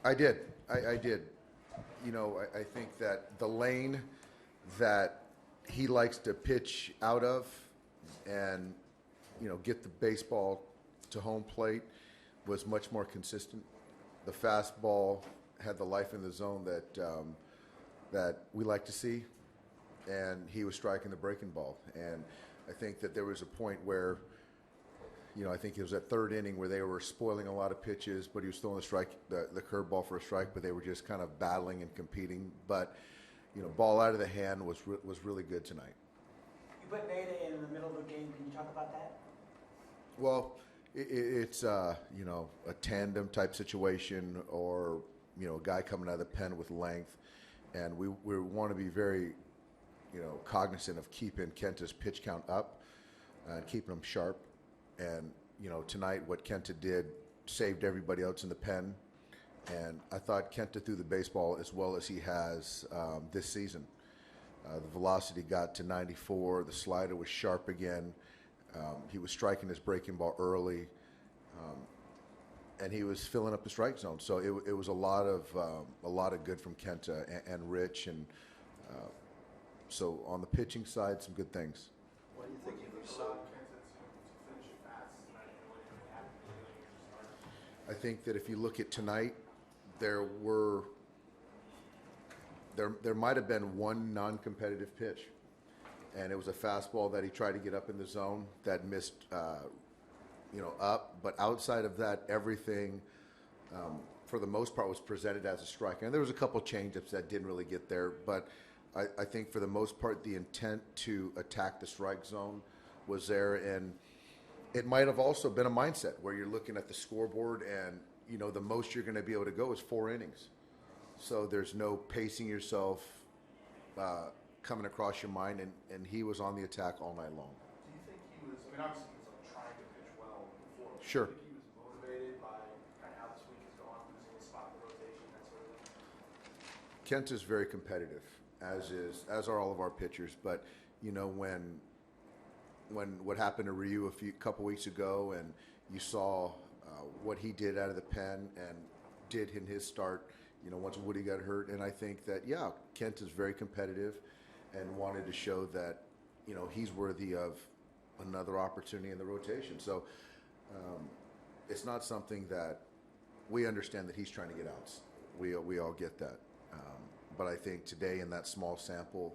I did. I did. I think that the lane that he likes to pitch out of and, get the baseball to home plate was much more consistent. The fastball had the life in the zone that we like to see, and he was striking the breaking ball. And I think that there was a point where, I think it was that third inning where they were spoiling a lot of pitches, but he was throwing the curveball for a strike, but they were just kind of battling and competing. But, ball out of the hand was really good tonight. You put Maeda in the middle of the game. Can you talk about that? Well, it's a tandem type situation, or a guy coming out of the pen with length, and we want to be very cognizant of keeping Kenta's pitch count up and keeping him sharp. And tonight what Kenta did saved everybody else in the pen, and I thought Kenta threw the baseball as well as he has this season. The velocity got to 94. The slider was sharp again. He was striking his breaking ball early, and he was filling up the strike zone. So it was a lot of good from Kenta and Rich, and so on the pitching side, some good things. What do you think you saw Kenta to finish it fast tonight? I think that if you look at tonight, there might have been one non-competitive pitch, and it was a fastball that he tried to get up in the zone that missed, up. But outside of that, everything, for the most part, was presented as a strike. And there was a couple change-ups that didn't really get there, but I think for the most part, the intent to attack the strike zone was there, and it might have also been a mindset where you're looking at the scoreboard and, the most you're going to be able to go is 4 innings. So there's no pacing yourself coming across your mind, and he was on the attack all night long. Do you think he was, obviously he was trying to pitch well before. Sure. Do you think he was motivated by kind of how this week has gone, losing a spot in the rotation, that sort of thing? Kent is very competitive, as are all of our pitchers. But when what happened to Ryu a couple weeks ago, and you saw what he did out of the pen and did in his start, once Woody got hurt, and I think that Kent is very competitive and wanted to show that he's worthy of another opportunity in the rotation. So it's not something that we understand that he's trying to get outs. We all get that. But I think today in that small sample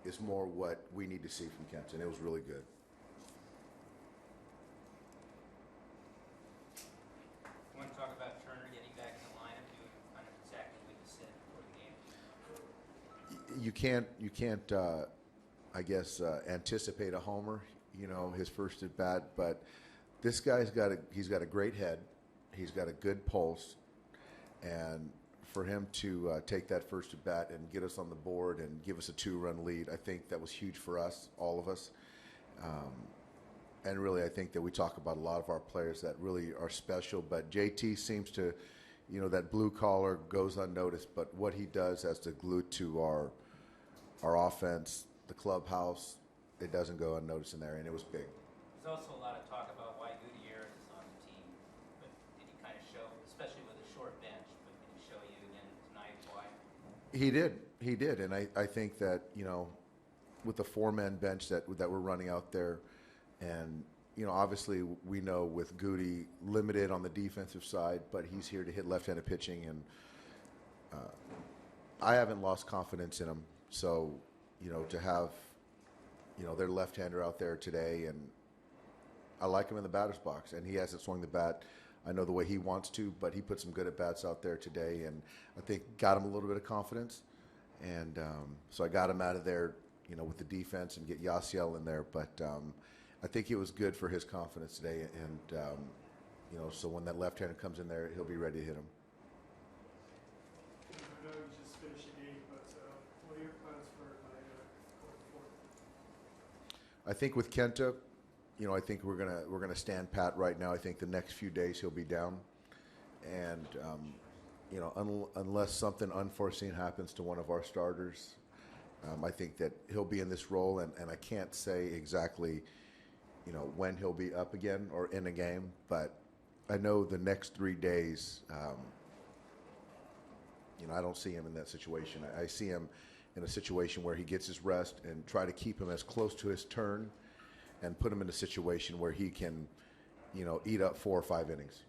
is more what we need to see from Kent, and it was really good. I want to talk about Turner getting back in the lineup, doing kind of exactly what you said before the game. You can't I guess anticipate a homer, his first at bat, but this guy's got a great head. He's got a good pulse, and for him to take that first at bat and get us on the board and give us a 2-run lead, I think that was huge for us, all of us. And really, I think that we talk about a lot of our players that really are special, but JT seems to, that blue collar goes unnoticed, but what he does as the glue to our offense, the clubhouse, it doesn't go unnoticed in there, and it was big. There's also a lot of talk about why Gutierrez is on the team, but did he kind of show, especially with a short bench, but did he show you again tonight why? He did, and I think that, with the 4-man bench that we're running out there, and, obviously we know with Goody limited on the defensive side, but he's here to hit left-handed pitching, and I haven't lost confidence in him. So, to have, their left-hander out there today, and I like him in the batter's box, and he hasn't swung the bat, I know the way he wants to, but he put some good at-bats out there today, and I think got him a little bit of confidence. And so I got him out of there, with the defense and get Yasiel in there. But I think it was good for his confidence today. And, so when that left-hander comes in there, he'll be ready to hit him. I know you just finished the game, but what are your plans for Maeda going forward? I think with Kenta, I think we're gonna stand pat right now. I think the next few days he'll be down, and unless something unforeseen happens to one of our starters, I think that he'll be in this role. And I can't say exactly, when he'll be up again or in a game, but I know the next 3 days I don't see him in that situation. I see him in a situation where he gets his rest and try to keep him as close to his turn and put him in a situation where he can, eat up 4 or 5 innings.